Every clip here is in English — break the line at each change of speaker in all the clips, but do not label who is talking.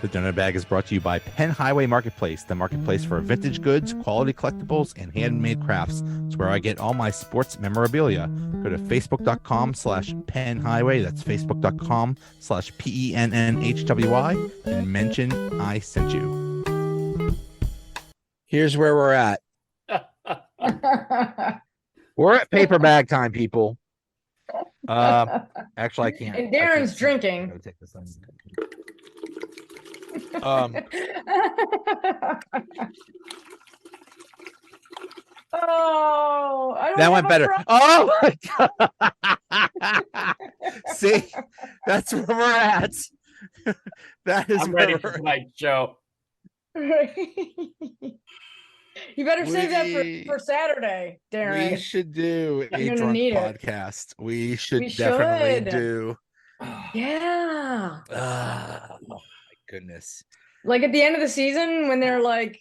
The Donut Bag is brought to you by Penn Highway Marketplace, the marketplace for vintage goods, quality collectibles, and handmade crafts. It's where I get all my sports memorabilia. Go to facebook.com/Penn Highway. That's facebook.com/PENNHWY and mention I sent you. Here's where we're at. We're at paper bag time, people. Actually, I can't.
And Darren's drinking.
Go take this thing.
Oh, I don't
That went better. Oh my God. See, that's where we're at. That is
I'm
where
ready for tonight's show.
You better save that for Saturday, Darren.
We should do a
You're gonna
drunk
need it.
podcast. We should
We
definitely
should.
do.
Yeah.
Oh my goodness.
Like at the end of the season, when they're like,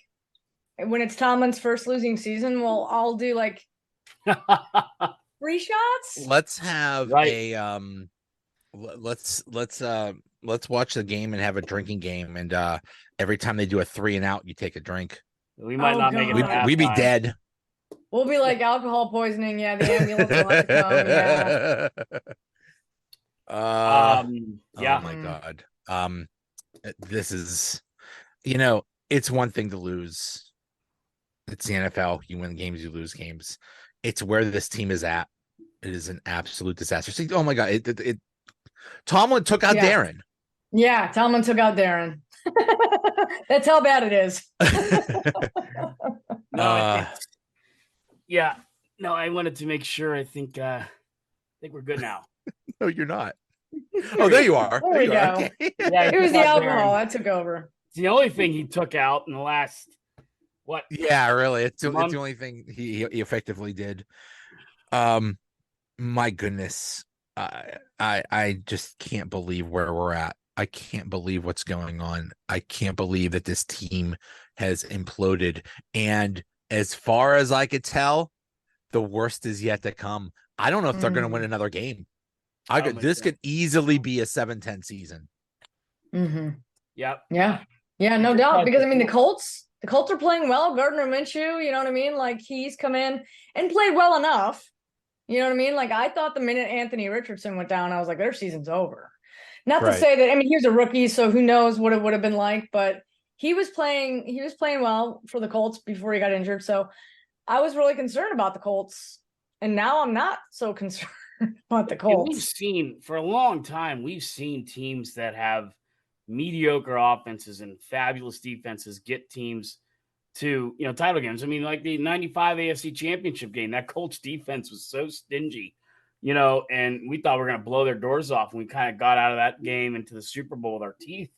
when it's Tomlin's first losing season, we'll all do like free shots.
Let's have
Right.
a let's watch the game and have a drinking game, and every time they do a 3 and out, you take a drink.
We might
Oh,
not make it.
God.
We'd be
halftime.
dead.
We'll be like alcohol poisoning. Yeah, the ambulance will have to come. Yeah.
Yeah.
Oh my God. This is, it's one thing to lose. It's the NFL. You win games, you lose games. It's where this team is at. It is an absolute disaster. See, oh my God. Tomlin took out Darren.
Yeah, Tomlin took out Darren. That's how bad it is.
Yeah. No, I wanted to make sure. I think we're good now.
No, you're not. Oh, there you are.
There we
you are.
go.
Okay.
Yeah,
It was the alcohol
Darren.
that took over.
It's the only thing he took out in the last what?
Yeah, really. It's the
Month.
only thing he effectively did. My goodness. I just can't believe where we're at. I can't believe what's going on. I can't believe that this team has imploded. And as far as I could tell, the worst is yet to come. I don't know if they're going to win another game. This could easily be a 7-10 season.
Mm-hmm.
Yep.
Yeah, no doubt. Because I mean, the Colts are playing well. Gardner Minshew, you know what I mean? Like he's come in and played well enough. You know what I mean? Like I thought the minute Anthony Richardson went down, I was like, their season's over. Not to say that, I mean, he was a rookie, so who knows what it would have been like, but he was playing well for the Colts before he got injured. So I was really concerned about the Colts. And now I'm not so concerned about the Colts.
We've seen for a long time, we've seen teams that have mediocre offenses and fabulous defenses get teams to, title games. I mean, like the 95 AFC Championship game, that Colts defense was so stingy, and we thought we were going to blow their doors off. And we kind of got out of that game into the Super Bowl with our teeth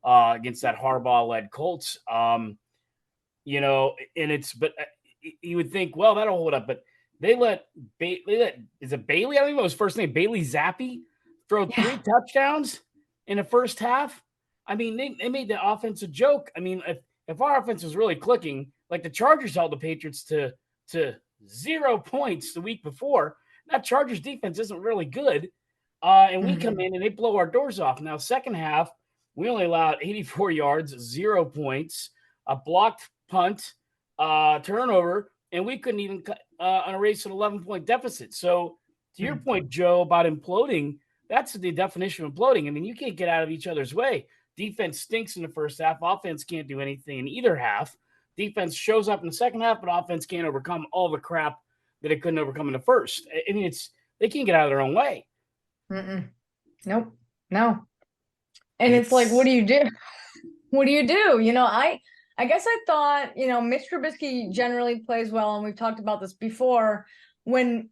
against that Harbaugh-led Colts. And but you would think, well, that'll hold up. But they let is it Bailey? I don't even know his first name. Bailey Zappi throw 3 touchdowns in the first half. I mean, they made the offense a joke. I mean, if our offense was really clicking, like the Chargers held the Patriots to 0 points the week before, that Chargers defense isn't really good. And we come in and they blow our doors off. Now, second half, we only allowed 84 yards, 0 points, a blocked punt, turnover, and we couldn't even erase an 11-point deficit. So to your point, Joe, about imploding, that's the definition of imploding. I mean, you can't get out of each other's way. Defense stinks in the first half. Offense can't do anything in either half. Defense shows up in the second half, but offense can't overcome all the crap that it couldn't overcome in the first. I mean, they can't get out of their own way.
Nope. No. And it's like, what do you do? What do you do? I guess I thought, Mitch Trubisky generally plays well, and we've talked about this before, when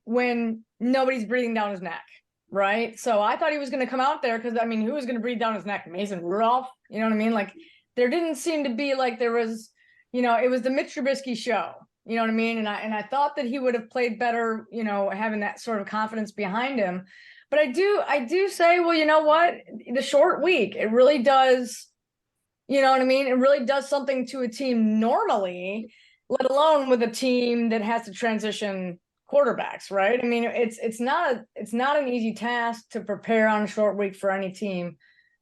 nobody's breathing down his neck, right? So I thought he was going to come out there because, I mean, who was going to breathe down his neck? Mason Rudolph? You know what I mean? Like, there didn't seem to be like there was, it was the Mitch Trubisky show. You know what I mean? And I thought that he would have played better, having that sort of confidence behind him. But I do say, well, you know what? The short week, it really does, you know what I mean? It really does something to a team normally, let alone with a team that has to transition quarterbacks, right? I mean, it's not an easy task to prepare on a short week for any team.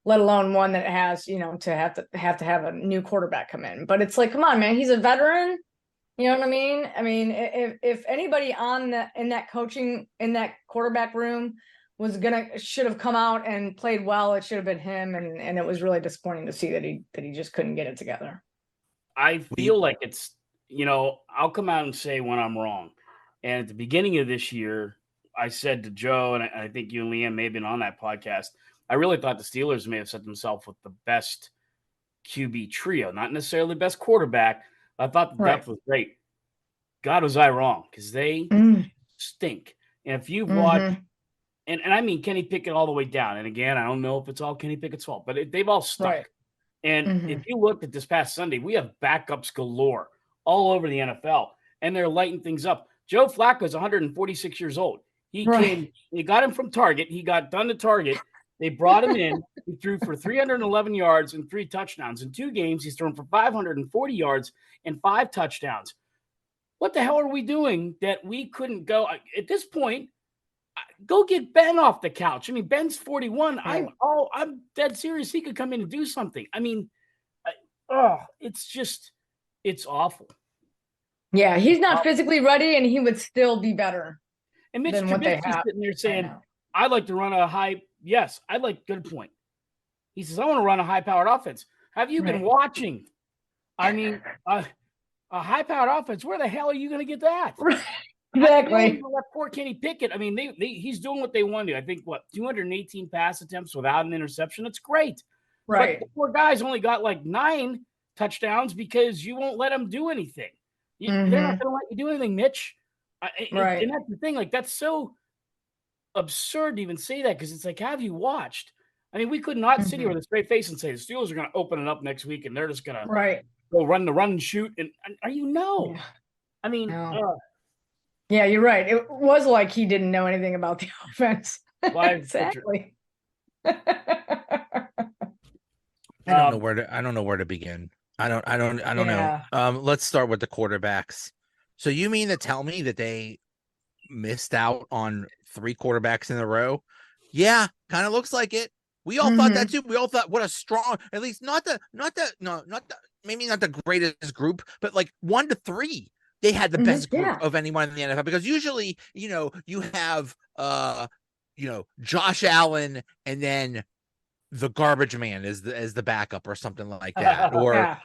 let alone one that has, to have a new quarterback come in. But it's like, come on, man, he's a veteran. You know what I mean? I mean, if anybody in that quarterback room should have come out and played well, it should have been him. And it was really disappointing to see that he just couldn't get it together.
I feel like it's, I'll come out and say when I'm wrong. And at the beginning of this year, I said to Joe, and I think you and Liam may have been on that podcast, I really thought the Steelers may have set themselves with the best QB trio, not necessarily the best quarterback. I thought the depth was great. God, was I wrong, because they stink. And if you've watched, and I mean Kenny Pickett all the way down, and again, I don't know if it's all Kenny Pickett's fault, but they've all stunk. Right. And if you looked at this past Sunday, we have backups galore all over the NFL, and they're lighting things up. Joe Flacco is 146 years old. He got him from Target. He got done to Target. They brought him in. He threw for 311 yards and 3 touchdowns. In 2 games, he's thrown for 540 yards and 5 touchdowns. What the hell are we doing that we couldn't go at this point? Go get Ben off the couch. I mean, Ben's 41. Right. I'm dead serious. He could come in and do something. I mean, it's awful.
Yeah, he's not physically ready, and he would still be better.
And Mitch Trubisky's sitting there saying, "I'd like to run a high." Yes, I'd like. Good point. He says, "I want to run a high-powered offense." Have you been watching? I mean, a high-powered offense. Where the hell are you going to get that?
Exactly.
That poor Kenny Pickett. I mean, he's doing what they want to do. I think 218 pass attempts without an interception. It's great.
Right.
But the poor guy's only got 9 touchdowns because you won't let him do anything. They're not going to let you do anything, Mitch.
Right.
And that's the thing. That's so absurd to even say that, because it's like, have you watched? I mean, we could not sit here with a straight face and say the Steelers are going to open it up next week and they're just going to go run and shoot. And no. Yeah. I mean,
yeah, you're right. It was like he didn't know anything about the offense. Exactly.
I don't know where to begin. I don't know. Let's start with the quarterbacks. So you mean to tell me that they missed out on 3 quarterbacks in a row? Yeah, kind of looks like it. We all thought that too. We all thought, what a strong, at least maybe not the greatest group, but 1 to 3. They had the best group of anyone in the NFL, because usually, you have, Josh Allen and then the garbage man is the backup or something like that,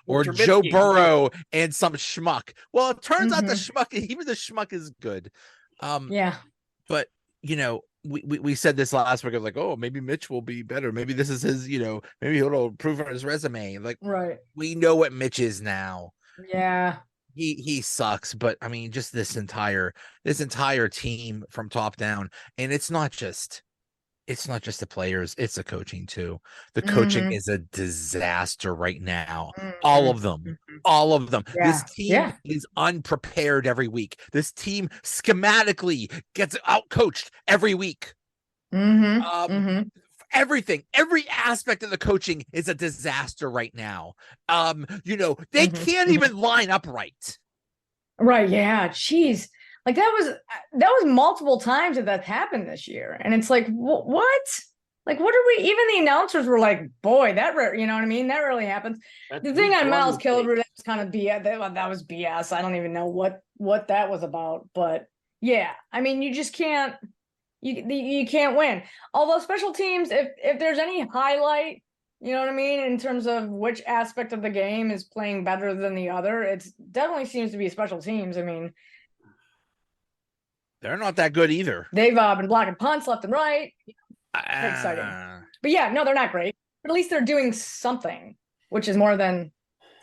or Joe Burrow and some schmuck. Well, it turns out even the schmuck is good. But we said this last week. I was like, oh, maybe Mitch will be better. Maybe this is his, maybe he'll improve on his resume. We know what Mitch is now.
Yeah.
He sucks, but I mean, just this entire team from top down, and it's not just the players, it's the coaching too. The coaching is a disaster right now. All of them. Yeah. This team is unprepared every week. This team schematically gets out-coached every week. Everything, every aspect of the coaching is a disaster right now. They can't even line up right.
Right. Yeah. Jeez. That was multiple times that happened this year. And it's like, what? What are we, even the announcers were like, boy, you know what I mean? That really happens. The thing on Miles Koehler, that was kind of BS. That was BS. I don't even know what that was about, but yeah, I mean, you just can't, you can't win. Although special teams, if there's any highlight, you know what I mean, in terms of which aspect of the game is playing better than the other, it definitely seems to be special teams. I mean,
they're not that good either.
They've been blocking punts left and right. Very exciting. But yeah, no, they're not great. But at least they're doing something, which is more than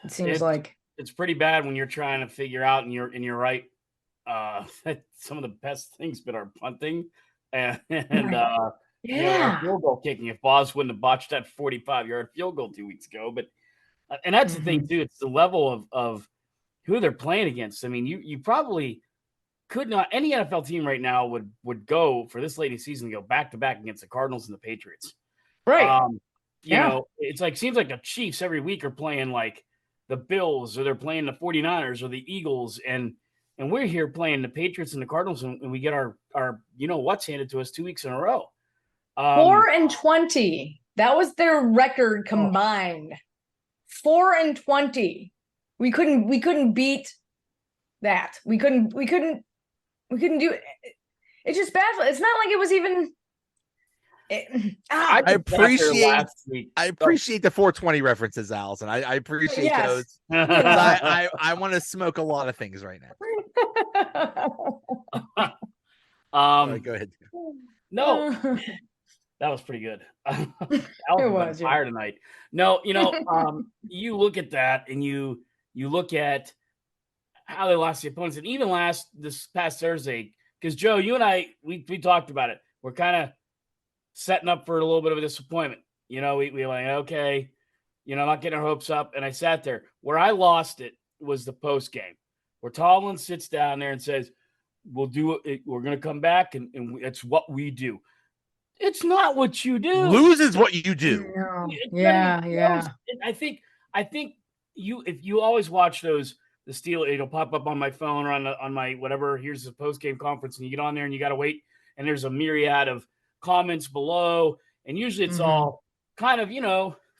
it seems like.
It's pretty bad when you're trying to figure out, and you're right. Some of the best things but are punting and field goal kicking. If Boz wouldn't have botched that 45-yard field goal 2 weeks ago, but and that's the thing too. It's the level of who they're playing against. I mean, you probably could not. Any NFL team right now would go for this late in the season to go back to back against the Cardinals and the Patriots.
Right.
It's seems like the Chiefs every week are playing like the Bills, or they're playing the 49ers or the Eagles, and we're here playing the Patriots and the Cardinals, and we get our what's handed to us 2 weeks in a row.
4-20 That was their record combined. 4-20. We couldn't beat that. We couldn't do it. It's just bad. It's not like it was even.
I appreciate the 420 references, Allison. I appreciate those. I want to smoke a lot of things right now. All right, go ahead.
No, that was pretty good. It was fire tonight. No, you look at that and you look at how they lost the opponents, and even this past Thursday, because Joe, you and I, we talked about it. We're kind of setting up for a little bit of a disappointment. We like, okay, not getting our hopes up. And I sat there. Where I lost it was the post game, where Tomlin sits down there and says, we'll do it. We're going to come back, and it's what we do. It's not what you do.
Lose is what you do.
Yeah.
I think if you always watch those, the Steele, it'll pop up on my phone or on my whatever. Here's the post game conference, and you get on there and you got to wait, and there's a myriad of comments below, and usually it's all kind of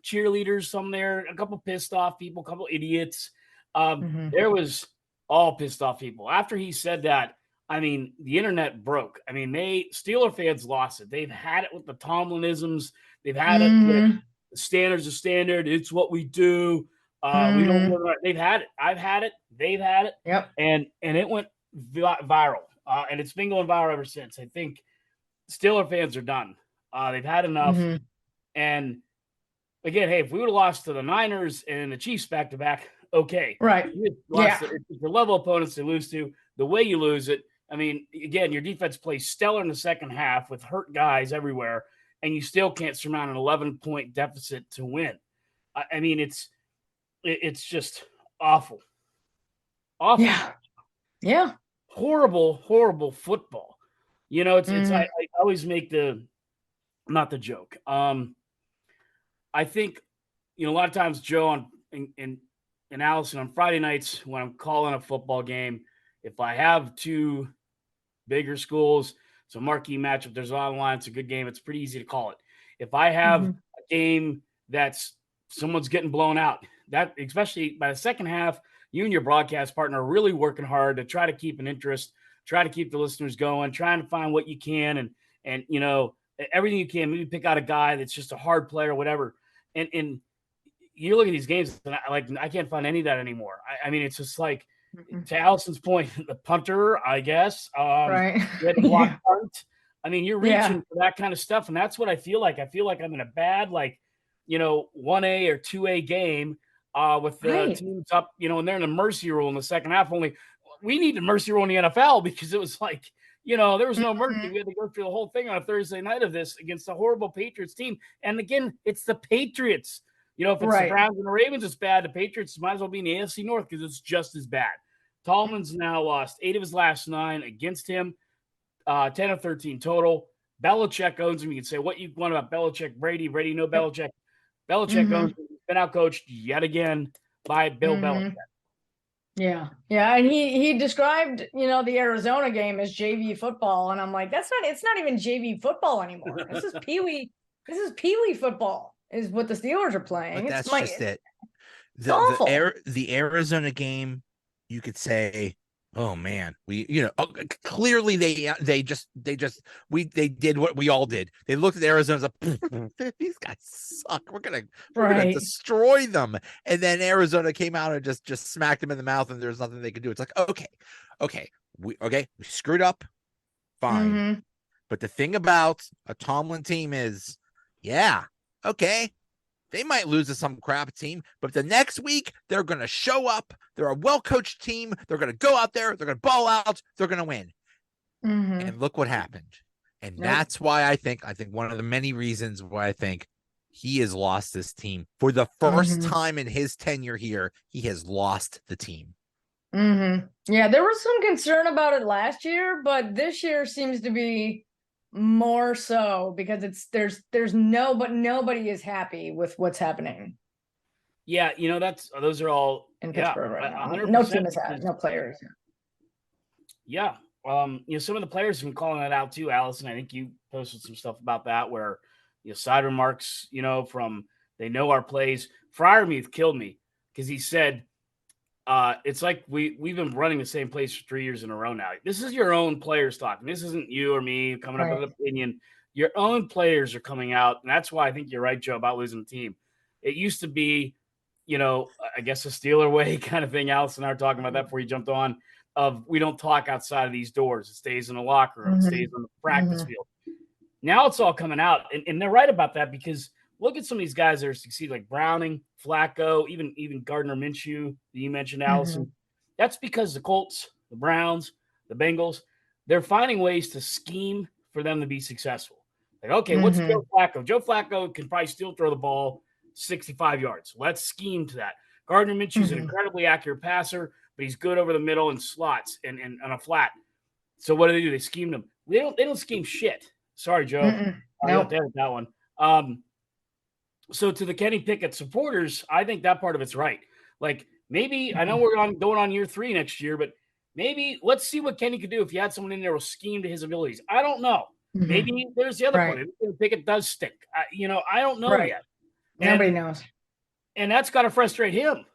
cheerleaders. Some there, a couple pissed off people, a couple idiots. There was all pissed off people after he said that. I mean, the internet broke. I mean, Steeler fans lost it. They've had it with the Tomlinisms. They've had it with the standards of standard. It's what we do. We don't. They've had it. I've had it. They've had it.
Yep.
And it went viral, and it's been going viral ever since. I think Steeler fans are done. They've had enough. And again, hey, if we would have lost to the Niners and the Chiefs back to back, okay,
right?
It's the level of opponents they lose to, the way you lose it. I mean, again, your defense plays stellar in the second half with hurt guys everywhere, and you still can't surmount an 11-point deficit to win. I mean, it's just awful.
Yeah.
Horrible football. It's I always make not the joke. I think a lot of times, Joe and Allison, on Friday nights when I'm calling a football game, if I have two bigger schools, it's a marquee matchup, there's a lot on the line, it's a good game, it's pretty easy to call it. If I have a game that's someone's getting blown out, that especially by the second half, you and your broadcast partner are really working hard to try to keep an interest, try to keep the listeners going, trying to find what you can and everything you can. Maybe pick out a guy that's just a hard player or whatever. And you look at these games, and I can't find any of that anymore. I mean, it's just like, to Allison's point, the punter, I guess.
Right.
Block punt. I mean, you're reaching for that kind of stuff, and that's what I feel like. I feel like I'm in a bad, 1A or 2A game with the teams up, and they're in the mercy rule in the second half. Only we need the mercy rule in the NFL because it was like, there was no mercy. We had to go through the whole thing on a Thursday night of this against a horrible Patriots team. And again, it's the Patriots. If it's the Browns and the Ravens, it's bad. The Patriots might as well be in the AFC North because it's just as bad. Tomlin's now lost 8 of his last 9 against him, 10 of 13 total. Belichick owns him. You can say what you want about Belichick, Brady, no Belichick. Belichick owns him. He's been outcoached yet again by Bill Belichick.
Yeah. And he described, the Arizona game as JV football. And I'm like, it's not even JV football anymore. This is Pee Wee football is what the Steelers are playing.
But that's just it. The Arizona game, you could say, oh man, clearly they did what we all did. They looked at Arizona, like, these guys suck. We're gonna destroy them. And then Arizona came out and just smacked them in the mouth, and there's nothing they could do. It's like, okay, we screwed up, fine. But the thing about a Tomlin team is, they might lose to some crap team, but the next week they're going to show up. They're a well-coached team. They're going to go out there. They're going to ball out. They're going to win. And look what happened. And that's why I think one of the many reasons why I think he has lost this team for the first time in his tenure here. He has lost the team.
Yeah, there was some concern about it last year, but this year seems to be more so because nobody is happy with what's happening.
Yeah, those are all
in Pittsburgh right now. No team is happy, no players.
Yeah. Some of the players have been calling that out too, Allison. I think you posted some stuff about that where side remarks, from they know our plays. Freiermuth killed me because he said, it's like we've been running the same place for 3 years in a row now. This is your own players talking. This isn't you or me coming up with an opinion. Your own players are coming out, and that's why I think you're right, Joe, about losing the team. It used to be, I guess a Steeler way kind of thing. Allison and I were talking about that before you jumped on, of we don't talk outside of these doors. It stays in the locker room. It stays on the practice field. Now it's all coming out, and they're right about that because look at some of these guys that are succeeding, like Browning, Flacco, even Gardner Minshew that you mentioned, Allison. That's because the Colts, the Browns, the Bengals, they're finding ways to scheme for them to be successful. Like, okay, what's Joe Flacco? Joe Flacco can probably still throw the ball 65 yards. Let's scheme to that. Gardner Minshew's an incredibly accurate passer, but he's good over the middle and slots and on a flat. So what do? They scheme them. They don't scheme shit. Sorry, Joe. I have to edit that one. So to the Kenny Pickett supporters, I think that part of it's right. Like maybe I know we're going on year 3 next year, but maybe let's see what Kenny could do if you had someone in there who scheme to his abilities. I don't know. Maybe there's the other part. Maybe Pickett does stink. I don't know yet.
Nobody knows.
And that's got to frustrate him.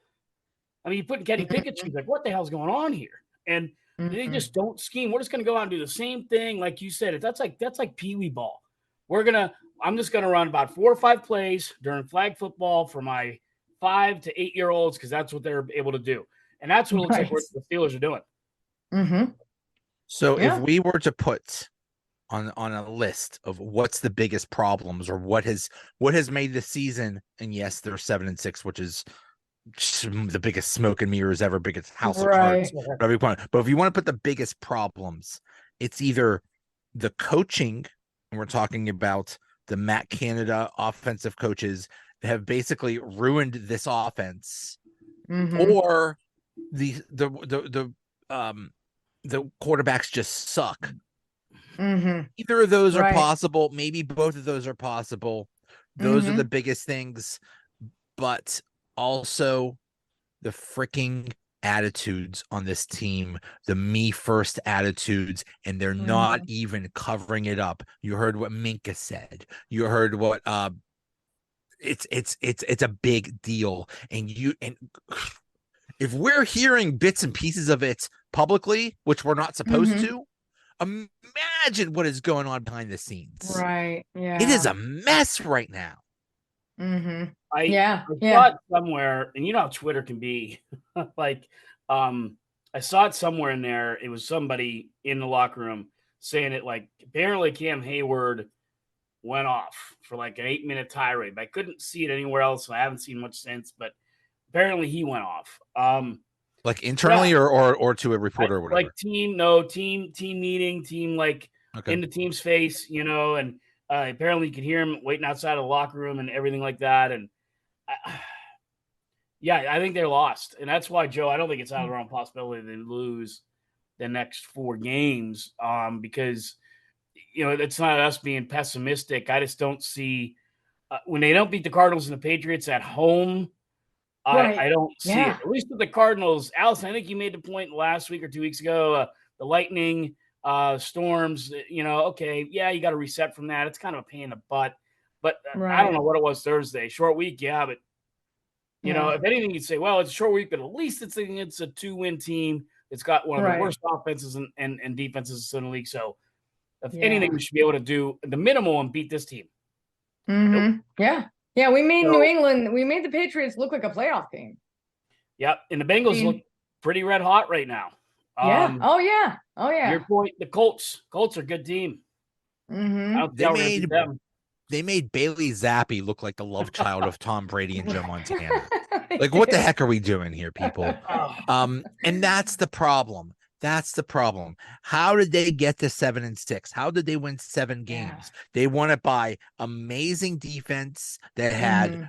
I mean, you put Kenny Pickett, she's like, what the hell's going on here? And they just don't scheme. We're just going to go out and do the same thing. Like you said, that's like Pee-wee ball. I'm just going to run about 4 or 5 plays during flag football for my 5 to 8-year-olds because that's what they're able to do. And that's what it looks like what the Steelers are doing.
So if we were to put on a list of what's the biggest problems or what has made the season, and yes, they're 7-6, which is the biggest smoke and mirrors ever, biggest house of cards. But if you want to put the biggest problems, it's either the coaching, and we're talking about the Matt Canada offensive coaches that have basically ruined this offense, or the quarterbacks just suck. Either of those are possible. Maybe both of those are possible. Those are the biggest things, but also the freaking attitudes on this team, the me first attitudes, and they're not even covering it up. You heard what Minka said. You heard what it's a big deal. And if we're hearing bits and pieces of it publicly, which we're not supposed to, imagine what is going on behind the scenes.
Right. Yeah.
It is a mess right now.
I saw it somewhere, and you know how Twitter can be. Like, I saw it somewhere in there. It was somebody in the locker room saying it, like, apparently Cam Hayward went off for like an 8-minute tirade. But I couldn't see it anywhere else. I haven't seen much since, but apparently he went off.
Like internally or to a reporter or whatever.
Like team meeting, like in the team's face, and apparently you could hear him waiting outside of the locker room and everything like that. And I think they're lost. And that's why, Joe, I don't think it's out of the realm possibility they lose the next 4 games because, it's not us being pessimistic. I just don't see when they don't beat the Cardinals and the Patriots at home. I don't see it. At least with the Cardinals, Allison, I think you made the point last week or 2 weeks ago, the lightning, storms, okay, you got to reset from that. It's kind of a pain in the butt. But I don't know what it was Thursday. Short week, but, if anything, you'd say, well, it's a short week, but at least it's a 2-win team. It's got one of the worst offenses and defenses in the league. So, if anything, we should be able to do the minimum and beat this team.
Nope. Yeah, we made New England, we made the Patriots look like a playoff team.
Yep, and the Bengals look pretty red hot right now.
Oh yeah.
Your point, the Colts are a good team.
They made Bailey Zappi look like the love child of Tom Brady and Joe Montana. Like, what the heck are we doing here, people? And that's the problem. How did they get to 7-6? How did they win 7 games? They won it by amazing defense that had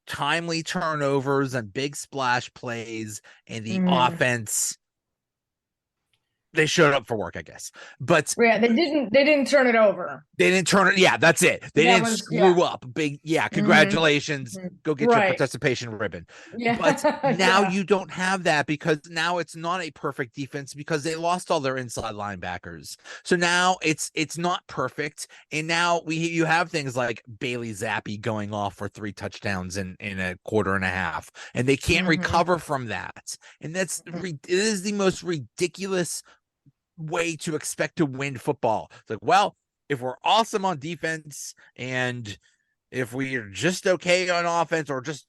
timely turnovers and big splash plays, and the offense They showed up for work, I guess. But
yeah, they didn't turn it over.
They didn't turn it. Yeah, that's it. They
That
didn't
was,
screw up. Big, yeah, congratulations. Go get your
Right.
participation ribbon.
Yeah.
But now
Yeah.
you don't have that because now it's not a perfect defense because they lost all their inside linebackers. So now it's not perfect. And now you have things like Bailey Zappi going off for 3 touchdowns in a quarter and a half, and they can't recover from that. And it is the most ridiculous way to expect to win football. It's like, well, if we're awesome on defense and if we're just okay on offense or just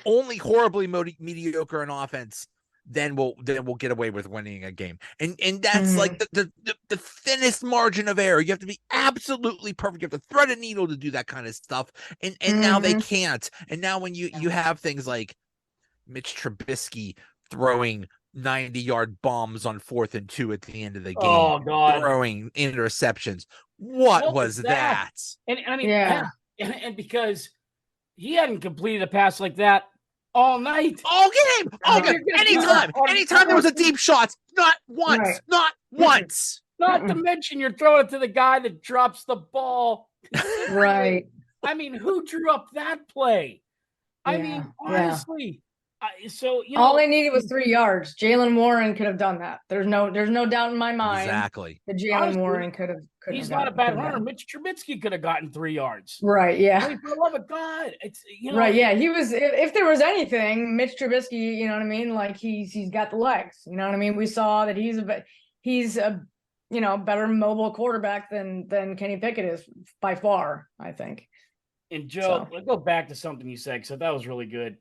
only horribly mediocre on offense, then we'll get away with winning a game. And that's like the thinnest margin of error. You have to be absolutely perfect. You have to thread a needle to do that kind of stuff. And now they can't. And now when you have things like Mitch Trubisky throwing 90-yard bombs on 4th and 2 at the end of the game.
Oh, God.
Throwing interceptions. What was that?
And I mean, and because he hadn't completed a pass like that all night.
All game. All game. Anytime there was a deep shot. Not once. Right. Not once.
Not to mention you're throwing it to the guy that drops the ball.
Right.
I mean, who drew up that play? I mean, honestly. So
all they needed was 3 yards. Jalen Warren could have done that. There's no doubt in my mind.
Exactly.
That Jalen Warren could have.
He's not a bad runner. Mitch Trubisky could have gotten 3 yards.
Right. Yeah.
I mean, for the love of God, it's
right. Yeah. He was. If there was anything, Mitch Trubisky. You know what I mean? Like he's got the legs. You know what I mean? We saw that he's a better mobile quarterback than Kenny Pickett is by far. I think.
And Joe, let's go back to something you said because that was really good.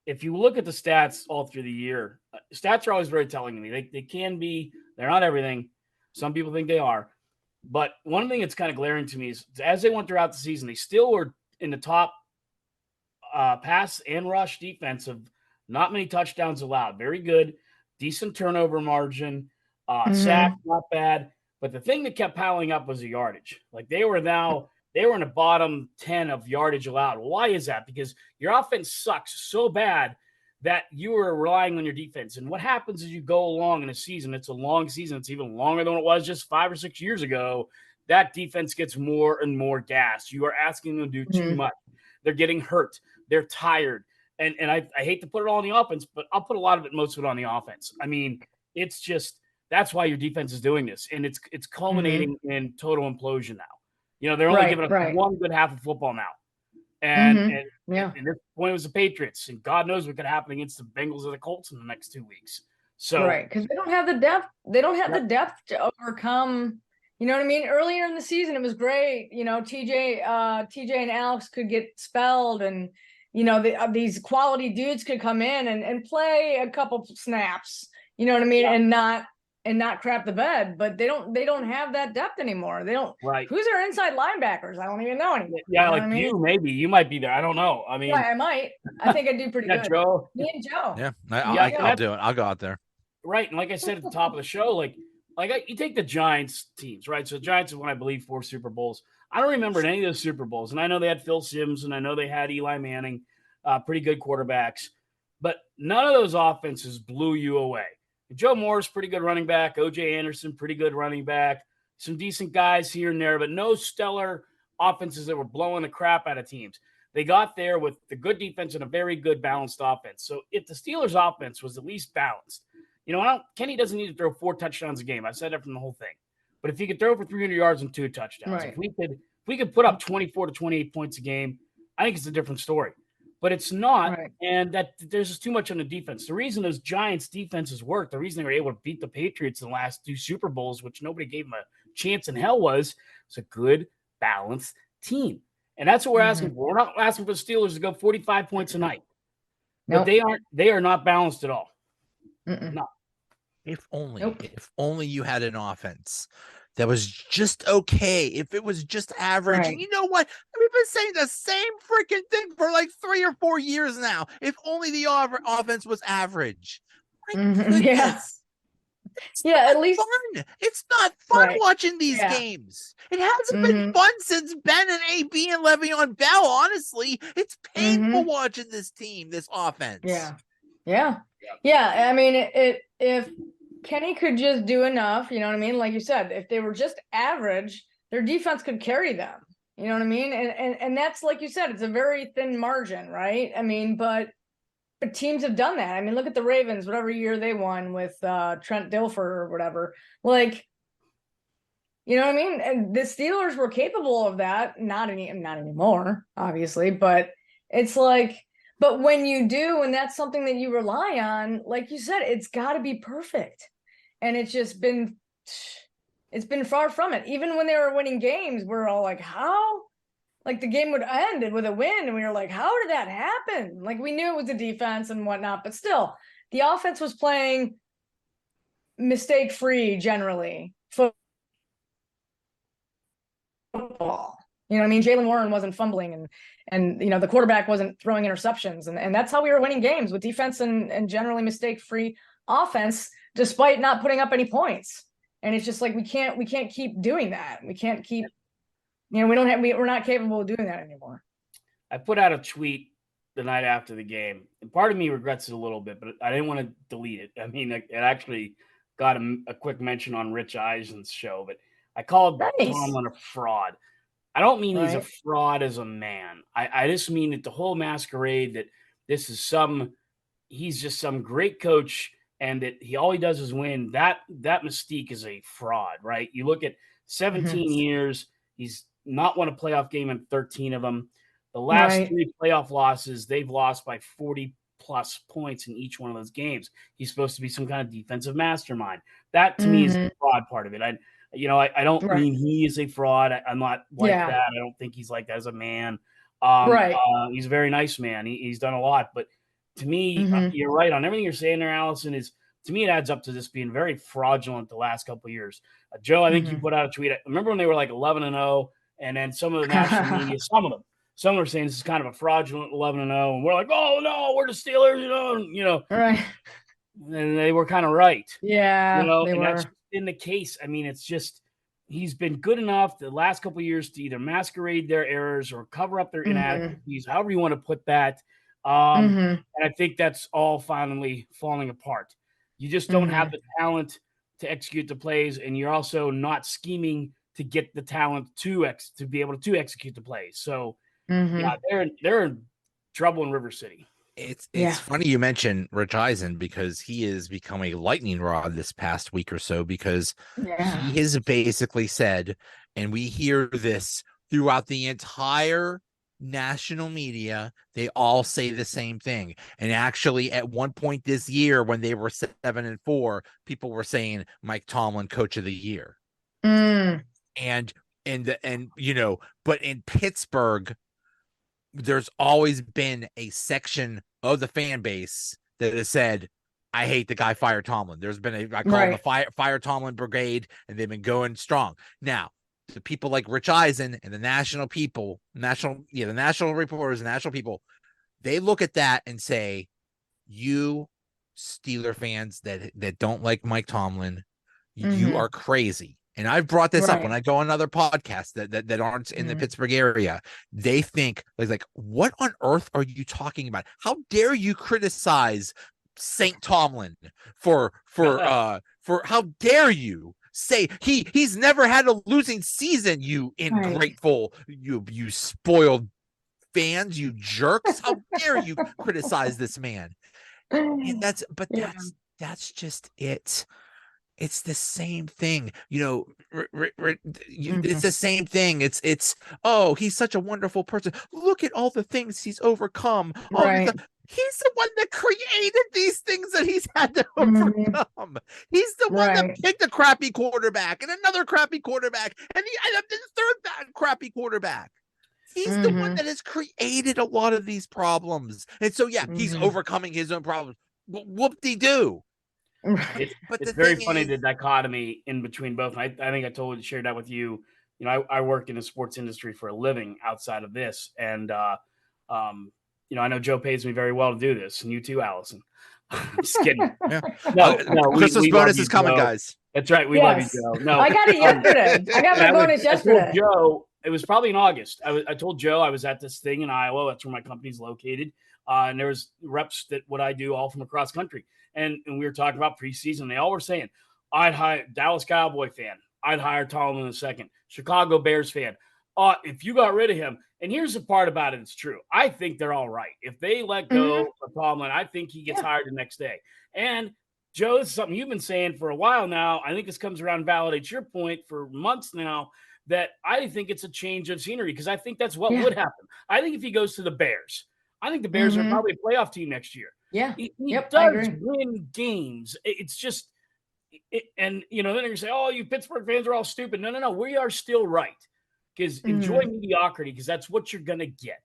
If you look at the stats all through the year, stats are always very telling to me. They can be, they're not everything. Some people think they are. But one thing that's kind of glaring to me is as they went throughout the season, they still were in the top pass and rush defensive. Not many touchdowns allowed. Very good. Decent turnover margin. Sack, not bad. But the thing that kept piling up was the yardage. Like they were in the bottom 10 of yardage allowed. Why is that? Because your offense sucks so bad that you are relying on your defense. And what happens as you go along in a season, it's a long season. It's even longer than it was just 5 or 6 years ago. That defense gets more and more gas. You are asking them to do too much. They're getting hurt. They're tired. And I hate to put it all on the offense, but I'll put most of it on the offense. I mean, it's just that's why your defense is doing this. And it's culminating in total implosion now. They're only giving us one good half of football now. And this point was the Patriots. And God knows what could happen against the Bengals or the Colts in the next 2 weeks. So
because they don't have the depth. They don't have the depth to overcome. You know what I mean? Earlier in the season, it was great. TJ and Alex could get spelled and, these quality dudes could come in and play a couple snaps, you know what I mean? Yeah. And not crap the bed, but they don't have that depth anymore. They don't.
Right.
Who's their inside linebackers? I don't even know anymore.
Yeah, like maybe you might be there. I don't know. I mean,
yeah, I might. I think I do pretty good.
Joe.
Me and Joe.
Yeah, I'll do it. I'll go out there.
Right, and like I said at the top of the show, you take the Giants teams, right? So the Giants have won, I believe, 4 Super Bowls. I don't remember any of those Super Bowls, and I know they had Phil Simms, and I know they had Eli Manning, pretty good quarterbacks, but none of those offenses blew you away. Joe Moore's pretty good running back. O.J. Anderson, pretty good running back. Some decent guys here and there, but no stellar offenses that were blowing the crap out of teams. They got there with the good defense and a very good balanced offense. So if the Steelers' offense was at least balanced, Kenny doesn't need to throw 4 touchdowns a game. I said that from the whole thing. But if he could throw for 300 yards and 2 touchdowns, if we could put up 24 to 28 points a game, I think it's a different story. But it's not, and that there's just too much on the defense. The reason those Giants defenses work, the reason they were able to beat the Patriots in the last 2 Super Bowls, which nobody gave them a chance in hell was a good, balanced team. And that's what we're asking for. We're not asking for the Steelers to go 45 points a night. Nope. But they are not balanced at all. No.
If only you had an offense that was just okay, if it was just average. And you know what? We've been saying the same freaking thing for like 3 or 4 years now. If only the offense was average. My goodness.
At least
fun. It's not fun watching these games. It hasn't been fun since Ben and AB and Le'Veon Bell. Honestly, it's painful watching this team, this offense.
Yeah. I mean, if Kenny could just do enough, you know what I mean? Like you said, if they were just average, their defense could carry them. You know what I mean? And that's, like you said, it's a very thin margin, right? I mean, but teams have done that. I mean, look at the Ravens, whatever year they won with Trent Dilfer or whatever. Like, you know what I mean? And the Steelers were capable of that. Not anymore, obviously, but it's like, but when you do, and that's something that you rely on, like you said, it's got to be perfect. And it's been far from it. Even when they were winning games, we're all like, how? Like the game would end with a win, and we were like, how did that happen? Like we knew it was the defense and whatnot, but still, the offense was playing mistake-free generally. Football. You know what I mean? Jaylen Warren wasn't fumbling, and the quarterback wasn't throwing interceptions. And that's how we were winning games, with defense and generally mistake-free offense, despite not putting up any points. And it's just like we can't keep doing that. We can't keep, we're not capable of doing that anymore.
I put out a tweet the night after the game, and part of me regrets it a little bit, but I didn't want to delete it. I mean, it actually got a quick mention on Rich Eisen's show, but I called Tomlin a fraud. I don't mean he's a fraud as a man. I just mean that the whole masquerade that this is he's just some great coach and that all he does is win. That mystique is a fraud, right? You look at 17 years, he's not won a playoff game in 13 of them. The last 3 playoff losses, they've lost by 40 plus points in each one of those games. He's supposed to be some kind of defensive mastermind. That to me is the fraud part of it. I don't mean he is a fraud. I'm not like that. I don't think he's like that as a man. He's a very nice man. He's done a lot. But to me, you're right on everything you're saying there, Allison. To me, it adds up to this being very fraudulent the last couple of years. Joe, I think you put out a tweet. Remember when they were like 11-0, and then some of the national media, some were saying this is kind of a fraudulent 11-0, and we're like, oh no, we're the Steelers,
Right.
And they were kind of right.
Yeah, they were.
That's been the case. I mean, it's just he's been good enough the last couple of years to either masquerade their errors or cover up their inadequacies, however you want to put that. And I think that's all finally falling apart. You just don't have the talent to execute the plays, and you're also not scheming to get the talent to be able to execute the plays. So yeah, they're in trouble in River City.
It's funny you mention Rich Eisen, because he has become a lightning rod this past week or so, because he has basically said, and we hear this throughout the entire national media, they all say the same thing. And actually, at one point this year, when they were 7-4, people were saying Mike Tomlin, Coach of the Year. And but in Pittsburgh, there's always been a section of the fan base that has said, I hate the guy, fire Tomlin. There's been I call them the fire Tomlin brigade, and they've been going strong. Now, the people like Rich Eisen and the national reporters, the national people, they look at that and say, you Steeler fans that don't like Mike Tomlin, you are crazy. And I've brought this up when I go on other podcasts that aren't in the Pittsburgh area. They think like, what on earth are you talking about? How dare you criticize St. Tomlin for how dare you say he's never had a losing season, you ingrateful, you spoiled fans, you jerks. How dare you criticize this man? And that's just it. It's the same thing, it's the same thing. It's oh, he's such a wonderful person. Look at all the things he's overcome. He's the one that created these things that he's had to overcome. He's the one that picked a crappy quarterback and another crappy quarterback, and he ended up in the third crappy quarterback. He's the one that has created a lot of these problems. And so, he's overcoming his own problems. Whoop-de-doo.
It's very funny, the dichotomy in between both. I think I shared that with you. I work in the sports industry for a living outside of this. And, I know Joe pays me very well to do this, and you too, Allison. I'm just kidding. No,
Christmas bonus is coming, guys.
That's right. We love you, Joe. No,
I got it yesterday. I got my bonus yesterday.
Joe, it was probably in August. I told Joe I was at this thing in Iowa. That's where my company's located. And there was reps that what I do all from across country. And we were talking about preseason. They all were saying, I'd hire Dallas Cowboy fan. I'd hire Tomlin in a second. Chicago Bears fan. If you got rid of him, and here's the part about it, it's true. I think they're all right. If they let go of Tomlin, I think he gets hired the next day. And Joe, this is something you've been saying for a while now. I think this comes around and validates your point for months now that I think it's a change of scenery because I think that's what would happen. I think if he goes to the Bears, I think the Bears are probably a playoff team next year.
Yeah.
He
does
win games. It's just and then you're going to say, oh, you Pittsburgh fans are all stupid. No. We are still right because enjoy mediocrity because that's what you're going to get.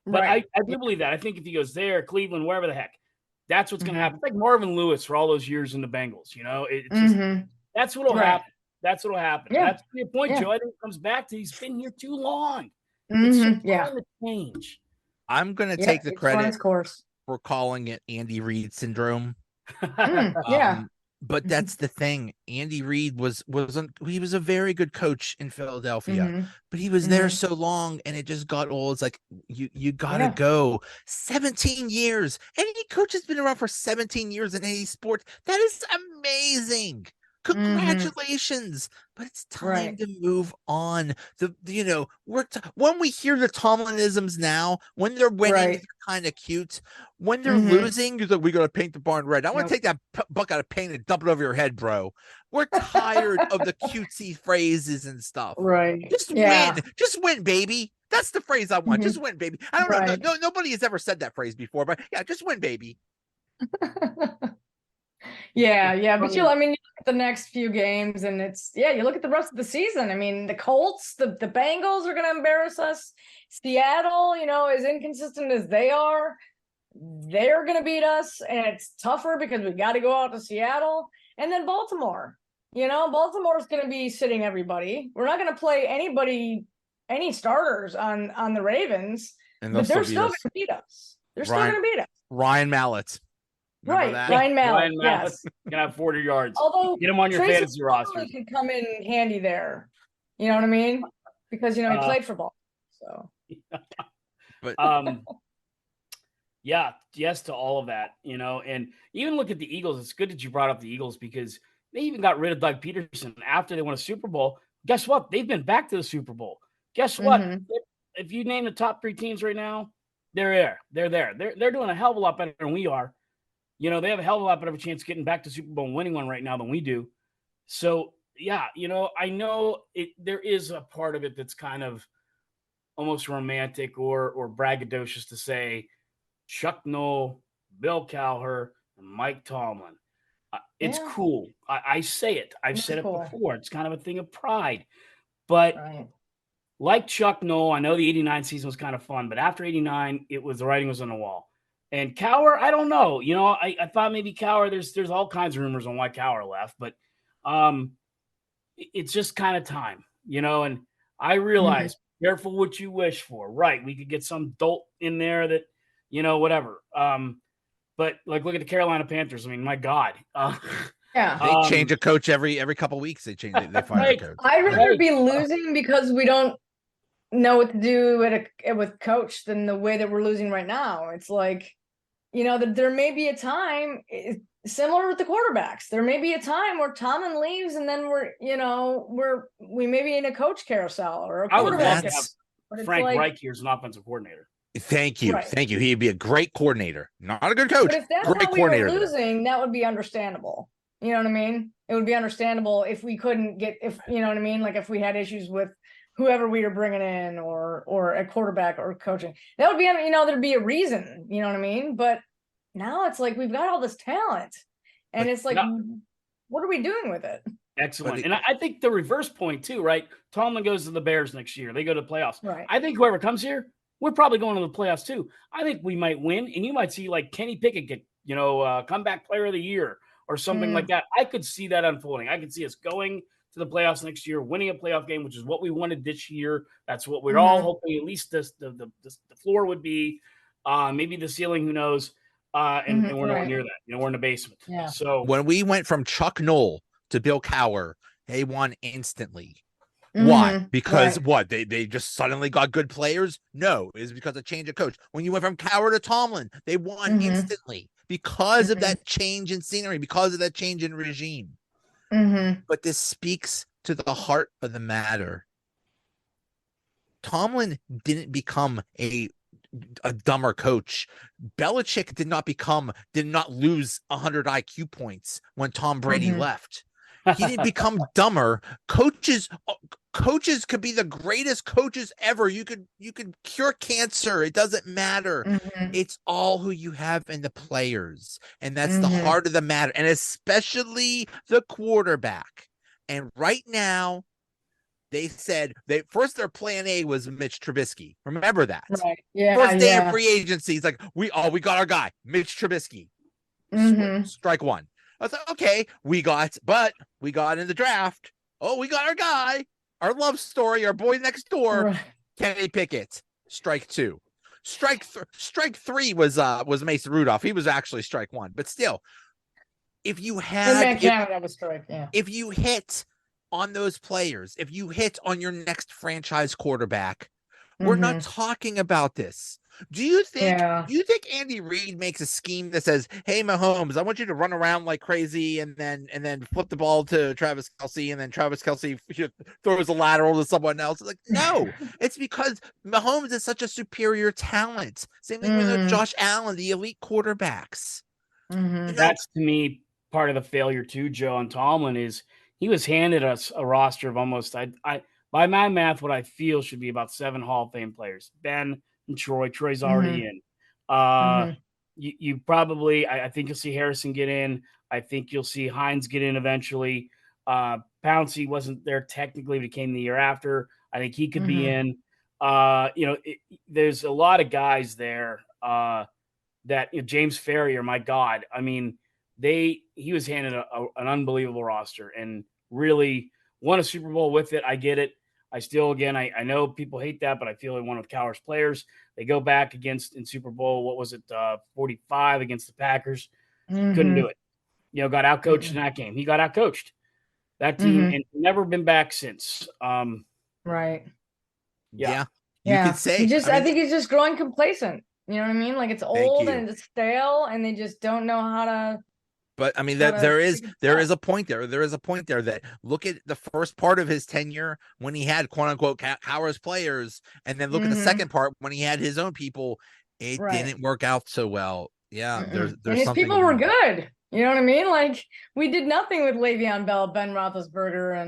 But I do believe that. I think if he goes there, Cleveland, wherever the heck, that's what's going to happen. It's like Marvin Lewis for all those years in the Bengals. It's just, that's what will happen. That's what will happen.
Yeah.
That's your point, Joe. I think it comes back to he's been here too long. It's just time to change.
I'm going to take the credit for calling it Andy Reid syndrome. But that's the thing. Andy Reid was a very good coach in Philadelphia, but he was there so long and it just got old. It's like you gotta go 17 years. Any coach has been around for 17 years in any sport. That is amazing. Congratulations. But it's time to move on. When we hear the Tomlinisms now, when they're winning, they're kind of cute. When they're losing, you're like, we got to paint the barn red. I want to take that bucket of paint and dump it over your head, bro. We're tired of the cutesy phrases and stuff.
Right.
Just win. Just win, baby. That's the phrase I want. Just win, baby. I don't know. Nobody has ever said that phrase before, but yeah, just win, baby.
Yeah, but you look at the next few games and you look at the rest of the season. I mean, the Colts, the Bengals are going to embarrass us. Seattle, as inconsistent as they are, they're going to beat us, and it's tougher because we got to go out to Seattle. And then Baltimore, Baltimore's going to be sitting everybody. We're not going to play any starters on the Ravens, but they're still going to beat us. They're still going to beat us.
Ryan Mallett.
Remember that? Ryan Mallett. Yes.
Gonna have 40 yards.
Although
get him on your fantasy roster.
Could come in handy there. You know what I mean? Because he played for ball. So
but
yes to all of that, and even look at the Eagles. It's good that you brought up the Eagles because they even got rid of Doug Peterson after they won a Super Bowl. Guess what? They've been back to the Super Bowl. Guess what? If you name the top 3 teams right now, they're there. They're there. They're doing a hell of a lot better than we are. They have a hell of a lot better of a chance of getting back to Super Bowl and winning one right now than we do. So, I know there is a part of it that's kind of almost romantic or braggadocious to say Chuck Noll, Bill Cowher, and Mike Tomlin. It's cool. I say it. I've said it before. It's kind of a thing of pride. But like Chuck Noll, I know the 89 season was kind of fun, but after 89, the writing was on the wall. And Cowher, I don't know. I thought maybe Cowher, there's all kinds of rumors on why Cowher left, but it's just kind of time, and I realize careful what you wish for. Right. We could get some dolt in there that, whatever. But like, look at the Carolina Panthers. I mean, my God.
They change a coach every couple of weeks. They fire a coach.
I'd rather be losing because we don't know what to do with coach than the way that we're losing right now. It's like, that there may be a time similar with the quarterbacks. There may be a time where Tomlin leaves and then we may be in a coach carousel or a quarterback.
I would love to have Frank Reich here as an offensive coordinator.
Thank you. Thank you. He'd be a great coordinator. Not a good coach.
But if that's
great
how we were losing, that would be understandable. You know what I mean? It would be understandable if we couldn't get, you know what I mean? Like if we had issues with whoever we were bringing in or a quarterback or coaching, that would be, there'd be a reason, you know what I mean? But now it's like, we've got all this talent and it's like, what are we doing with it?
Excellent. And I think the reverse point too, right? Tomlin goes to the Bears next year. They go to the playoffs.
Right.
I think whoever comes here, we're probably going to the playoffs too. I think we might win, and you might see like Kenny Pickett get, comeback player of the year or something like that. I could see that unfolding. I could see us going to the playoffs next year, winning a playoff game, which is what we wanted this year. That's what we're all hoping. At least the floor would be, maybe the ceiling. Who knows? And we're nowhere near that. We're in the basement.
Yeah.
So
when we went from Chuck Noll to Bill Cowher, they won instantly. Why? Because
Right.
what? They just suddenly got good players? No, it's because of change of coach. When you went from Cowher to Tomlin, they won instantly because of that change in scenery, because of that change in regime. But this speaks to the heart of the matter. Tomlin didn't become a dumber coach. Belichick did not lose 100 IQ points when Tom Brady left. He didn't become dumber. Coaches could be the greatest coaches ever. You could cure cancer. It doesn't matter. It's all who you have in the players. And that's the heart of the matter. And especially the quarterback. And right now, they said their plan A was Mitch Trubisky. Remember that.
Right. Yeah.
First day of free agency, it's like, we got our guy, Mitch Trubisky. Strike one. I was like, okay, we got in the draft. Oh, we got our guy, our love story, our boy next door, Kenny Pickett. Strike two. Strike three was Mason Rudolph. He was actually strike one, but still, if you hit on those players, if you hit on your next franchise quarterback, we're not talking about this. Do you think Andy Reid makes a scheme that says, "Hey, Mahomes, I want you to run around like crazy and then flip the ball to Travis Kelce, and then Travis Kelce throws a lateral to someone else"? It's like, no, it's because Mahomes is such a superior talent. Same thing with Josh Allen, the elite quarterbacks.
You know, that's, to me, part of the failure too, Joe, on Tomlin is he was handed us a roster of almost, by my math, what I feel should be about 7 Hall of Fame players. Ben and Troy. Troy's already in. You probably, I think you'll see Harrison get in. I think you'll see Hines get in eventually. Pouncey wasn't there technically, but he came the year after. I think he could be in. There's a lot of guys there that James Ferrier, my God. I mean, he was handed an unbelievable roster and really won a Super Bowl with it. I get it. I still, again, I know people hate that, but I feel like one of Cowher's players. They go back in Super Bowl, what was it, 45 against the Packers. Couldn't do it. Got outcoached in that game. He got outcoached. That team and never been back since.
Right.
Yeah. You could say.
I think he's just growing complacent. You know what I mean? Like, it's old and it's stale, and they just don't know how to.
But I mean, there is a point there. There is a point there that look at the first part of his tenure when he had quote unquote Cowher's players, and then look at the second part when he had his own people. It didn't work out so well. Yeah, there's
and his people were good. You know what I mean? Like, we did nothing with Le'Veon Bell, Ben Roethlisberger,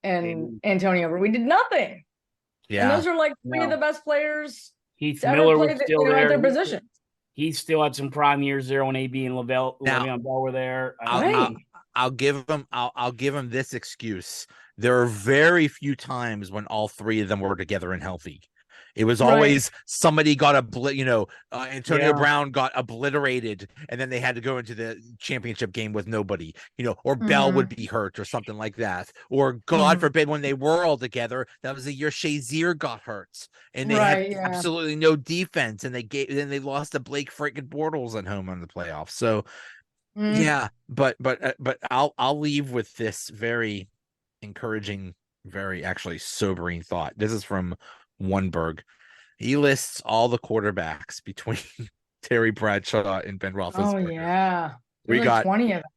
and Antonio. We did nothing. Yeah, and those are like three of the best players.
Heath Miller was still there
at their position.
He still had some prime years there when AB and Le'Veon Bell were there.
I'll give him this excuse. There are very few times when all three of them were together and healthy. It was always somebody got Antonio Brown got obliterated, and then they had to go into the championship game with nobody, or Bell would be hurt or something like that. Or God forbid, when they were all together, that was the year Shazier got hurt, and they had absolutely no defense, and they lost to Blake freaking Bortles at home in the playoffs. So but I'll leave with this very encouraging, very actually sobering thought. This is from Oneberg. He lists all the quarterbacks between Terry Bradshaw and Ben Roethlisberger.
Oh yeah,
we got
20 of them.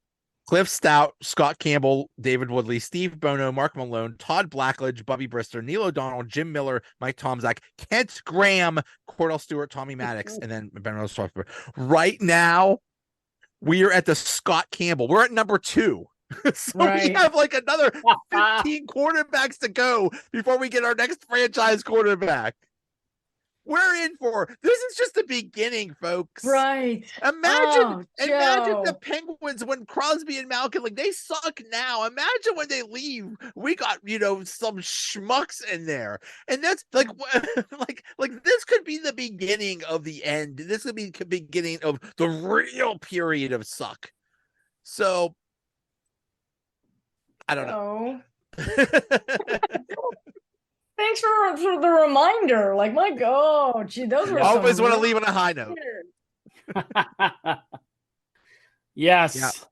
Cliff Stout, Scott Campbell, David Woodley, Steve Bono, Mark Malone, Todd Blackledge, Bubby Brister, Neil O'Donnell, Jim Miller, Mike Tomczak, Kent Graham, Cordell Stewart, Tommy Maddox, and then Ben Roethlisberger. Right now, we are at the Scott Campbell. We're at number 2. So we have like another 15 quarterbacks to go before we get our next franchise quarterback. We're in for this is just the beginning, folks.
Right.
Imagine the Penguins when Crosby and Malkin, like, they suck now. Imagine when they leave. We got, some schmucks in there. And that's like like this could be the beginning of the end. This could be the beginning of the real period of suck. So I don't know.
Thanks for the reminder. Like, my God, those were
always want to leave on a high note.
Yes.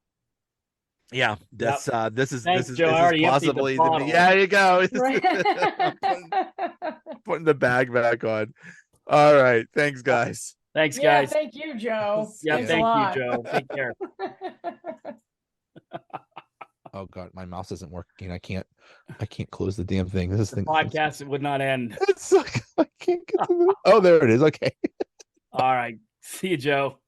Yeah, this
Thanks,
is
Joe. I already emptied the
possibly
bottle.
yeah, there you go.
Right.
Putting the bag back on. All right, thanks, guys.
Thanks,
Yeah,
guys.
thank you, Joe.
Yeah,
Thanks a
thank you,
lot.
Joe. Take care.
Oh God, my mouse isn't working. I can't close the damn thing. This thing
Podcast it would not end.
it's like I can't get to the. Oh, there it is. Okay.
All right. See you, Joe.